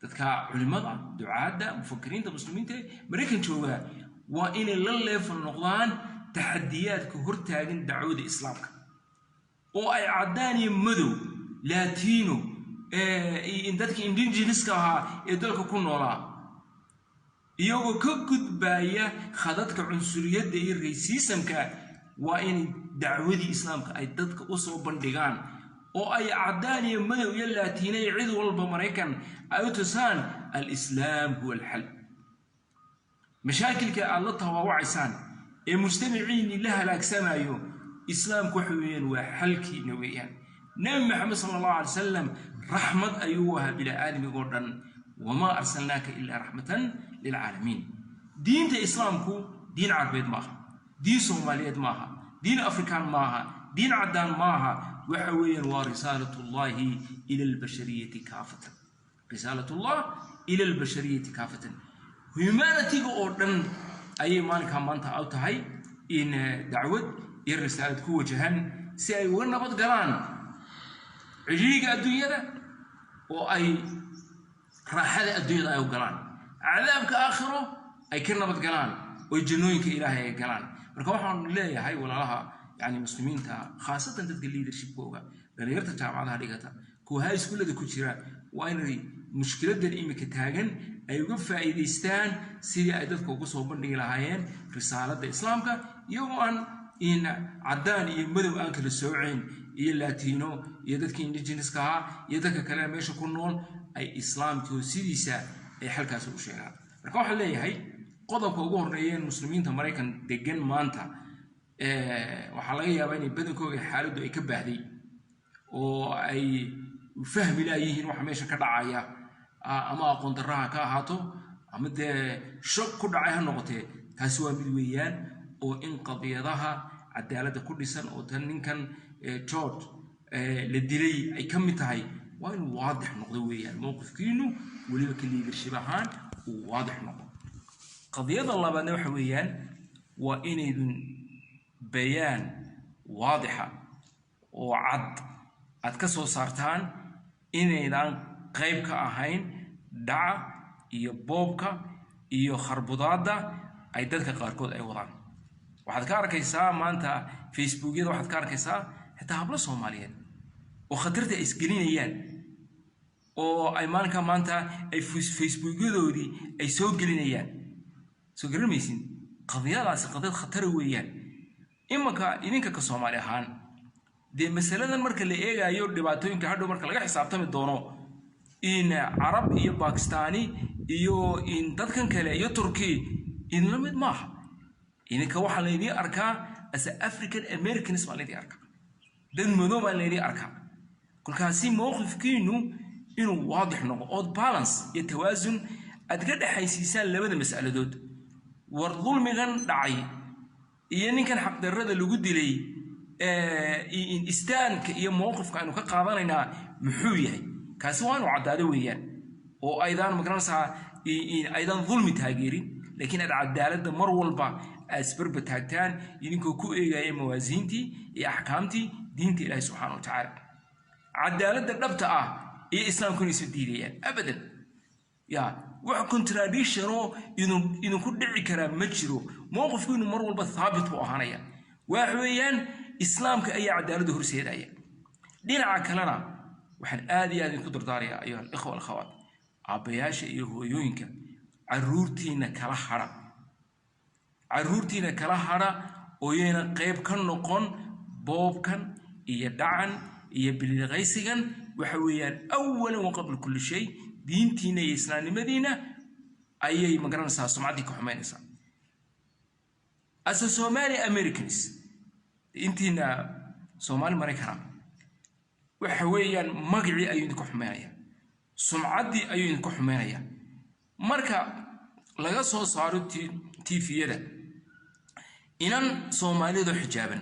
dadka culimada ducaada mufakiriinta muslimiinta mareykan jooga waa in la leefal noqdaan taxadiyaadka hortaagan dacwada islaamka oo ay cadaan iyo madow latino in dadka indigenouska ahaa ee dalka ku noolaa iyagoo ka gudbaya khadadka cunsuriyadda iyo racismka waa in dacwadii islaamka ay dadka u soo bandhigaan oo ay cadaan iyo madow iyo latino iyo cid walba mareykan ay u tusaan al-islaam huwa al-xal mashaakilka aad la tawaawacaysan ee mujtamaciin la halaagsanayo islaamku waxa weeyaan waa xalkiina weeyaan nabi maxamed sallallahu alayhi wasallam rahmad ayuha bil aadamiga dhan wama arsalnaaka illa rahmatan lil alamin diinta islaamku diin carbeed maaha diin soomaaliyeed maaha diin afrikaan maaha diin cadaan maaha waxa weeyaan waa risaalatullahi ila al-bashariyati kaafatan risaalatullah ila al-bashariyati kaafatan humanity oo dhan ayay maalinka maanta u tahay in dacwad iyo risaalad ku wajahan si ay uga nabad galaan ciriiga adduunyada oo ay raaxada adduunyada ay u galaan cadaabka aakhiro ay ka nabad galaan oo jannooyinka ilaahay ay galaan marka waxaan leeyahay walaalaha yani muslimiinta khaasatan dadka leadership-kooga dhalinyarta jaamacadaha dhigata kuwa high schoolada ku jira waa inay mushkiladan imika taagan ay uga faa'iidaystaan sidii ay dadka ugu soo bandhigi lahaayeen risaalada islaamka iyagoo aan in cadaan iyo madow aan kala sooceen iyo latino iyo dadka indigenouska ahaa iyo dadka kale meesha ku nool ay islaamku sidiisa ay halkaas u sheegaan marka waxaan leeyahay qodobka ugu horeeyeen muslimiinta mareykan degan maanta waxaa laga yaabaa inay badankooda xaaladdu ay ka baahday oo ay fahmi laayihiin waxa meesha ka dhacaya ama aqoon darraha ka ahaato ama dee shog ku dhacay ha noqotee taasi waa mid weeyaan oo in qadiyadaha cadaaladda ku dhisan oo tan ninkan George la dilay ay ka mid tahay waa in waadix noqdo weeyaan mowqifkiinu weliba ka leadership ahaan uu waadix noqdo qadiyada labaadna waxa weeyaan waa inaydun bayaan waadixa oo cad ka soo saartaan inaydan qayb ka ahayn dhaca iyo boobka iyo kharbudaada ay dadka qaarkood ay wadaan waxaad ka arkaysaa maanta facebookyada waxaad ka arkaysaa xitaa hablo Soomaaliyeed oo khatarta isgelinayaan oo ay maalinka maanta ay facebookyadoodii ay soo gelinayaan soo garamaysin qadiyadaas qadiyad khatar weeyaan imaka idinka ka Soomaali ahaan dee masaladan marka la eegayo dhibaatooyinka hadhow marka laga xisaabtami doono in Arab iyo Pakistani iyo in dadkan kale iyo Turkey in la mid maaha idinka waxa la idin arkaa as African Americans ma la idin arkaa dan madow ma la idin arkaa kulkaasi mowqifkiinu inuu waadix noqdo oo balance iyo tawaasun aad ka dhaxaysiisaan labada mas'aladood war dulmigan dhacay iyo ninkan xaq darrada lagu dilay in istaanka iyo mowqifka aanu ka qaadanayna muxuu yahay kaasi waa inuu cadaado weeyaan oo aydan magaranaysaa aydan dulmi taageerin laakiin cadaaladda mar walba asbarba taagtaan idinkoo ku eegaya mawaasiintii iyo axkaamtii diinta ilaahay subxaanahu wa tacaala cadaaladda dhabta ah iyo islaamkuna isu diidayaan abadan ya wax contradiction oo idinku dhici karaa ma jiro mowqifkiinu mar walba thaabit buu ahaanaya wax weeyaan islaamka ayaa cadaaladda horseedaya dhinaca kalena waxaan aad iyo aad idinku dardaarayaa ayuha al-ikhwa al-akhawat aabayaasha iyo hooyooyinka caruurtiina kala hara oo yayna qayb ka noqon boobkan iyo dhacan iyo bilqaysigan waxa weeyaan awalan wa qabla kulli shay diintiina iyo islaamnimadiina ayay magaranaysaa sumcaddii ka xumaynaysaa as a Somali Americans intiina Soomaali Mareykan waxa weeyaan magacii ayuu idinku xumaynaya sumcaddii ayuu idinku xumaynaya marka laga soo saaro TV-yada inan Soomaalidu xijaaban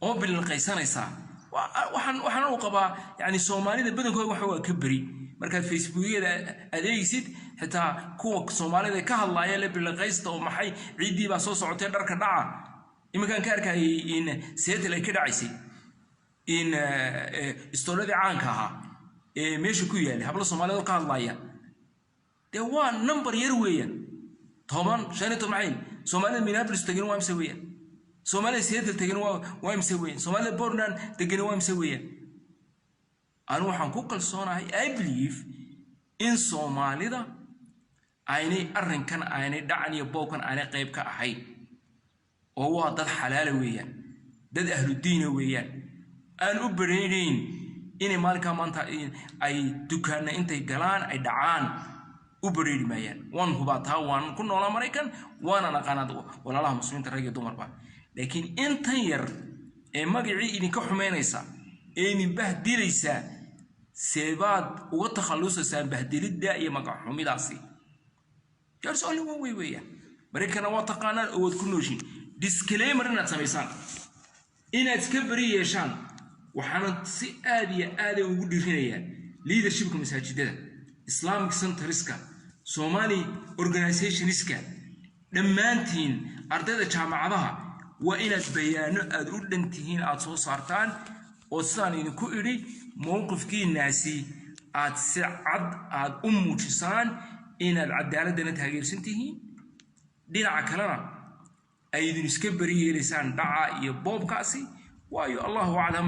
oo bilqaysanaysa waxaan u qabaa yani Soomaalida badankooda waxa waa ka bari marka Facebook-yada adeegsid xitaa kuwa Soomaalida ka hadlaaya la bilqaysta oo maxay ciidii baa soo socotay dharka dhaca iminkan ka arkay in seedal ay ka dhacaysay in istooladii caanka ahaa meesha ku yaal hablo Soomaalidu ka hadlaaya ده هو نمبر يرويا طبعا شانته معين سومالي مينابوليس تجنوا مسويا سومالي سياتل تجنوا مسويا سومالي بورنان تجنوا مسويا أنا waxaan ku kalsoonahay I believe in Soomaalida aynay arrinkan aynay dhacan iyo bookan aynay qayb ka ahayn oo waa dad xalaal weeyaan dad ahlu diin weeyaan aan u bareerin in maalka maanta ay dukaana intay galaan ay dhacaan u bareeri maayaan waan hubaataa waan ku noolaa Mareykan waana naqaanad walaalaha muslimiinta rag iyo dumarba laakiin intan yar ee magacii idinka xumeynaysa ee idin bahdilaysa سيباد وتخلص سام بهدلت دائما مقع حميداسي جالس only one way ويا بريكنا واتقانا أود كل شيء disclaimer إن تسميسان إن تكبري يشان وحنا سي آدي وجود فينا leadership كمساجدة Islamic Center ريسكا Somali organization ريسكا دمانتين أرداد جامعها وإن تبيان أدودنتين أتصو صارتان وصاني نكوئري موقف كي الناسي سعد جسان إن العدالة دنت هاجر سنتهي دينا عكلنا أيضا نسكبري لسان دعاء يبوب كاسي وأيو الله أعلم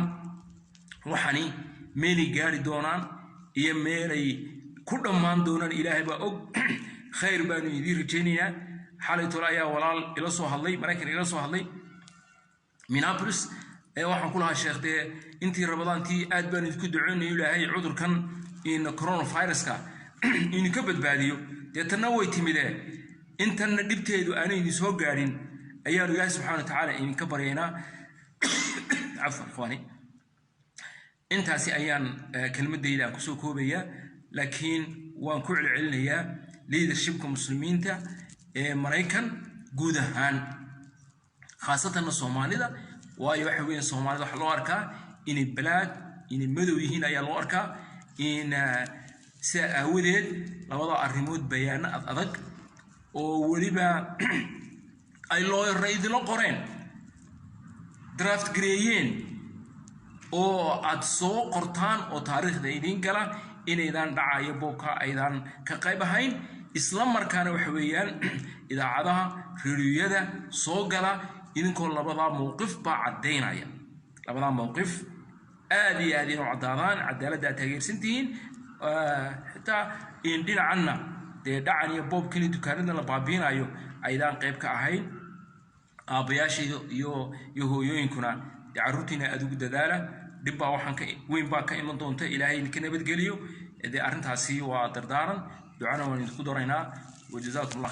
وحني ميلي قاري دونان يميلي كل من دونان إلهي بأوك خير بانو يدير جينيا حالي ترايا ولال إلا صوحالي مراكن إلا صوحالي مينابوليس waxaan ku lahaa sheekhdee intii Ramadaantii aad baan idinku duceynay Ilaahay cudurkan in coronavirus-ka in ka badbaadiyo deetana way timideen intan dibteedu aanay idin soo gaarin ayaan Ilaahay subhanahu wa ta'ala in ka baryeena afwan khwani intaasi ayaan kelmadayda ku soo koobaya laakiin waan ku celcelinayaa leadershipka muslimiinta ee Mareykan guud ahaan khaasatan Soomaalida waayo waxa weyn Soomaalida waxa loo arkaa in balaad in madow yihiin ayaa loo arkaa in saawadeed labada arrimood bayaan adag oo waliba ay loo rayd loo qoreen draft gareeyeen oo aad soo qortaan oo taariikhda idin gala inaydan dhacayo booka aydan ka qayb ahayn isla markaana waxa weeyaan idaacadaha reeriyada soo gala idinkoo labada mowqif baa cadeynaya labada mowqif aad iyo aad inuu cadaadaan cadaaladda taageersantiin xitaa in dhinacna dhacan iyo boob kali dukaanada la baabiinayo aydan qayb ka ahayn aabayaashii iyo hooyooyinkuna caruurtiina aad ugu dadaala dib baa waxaan ka weyn baa ka iman doonta Ilaahay idinka nabadgeliyo arrintaasi waa dardaaran ducana waan idinku dooraynaa wajazaakumullah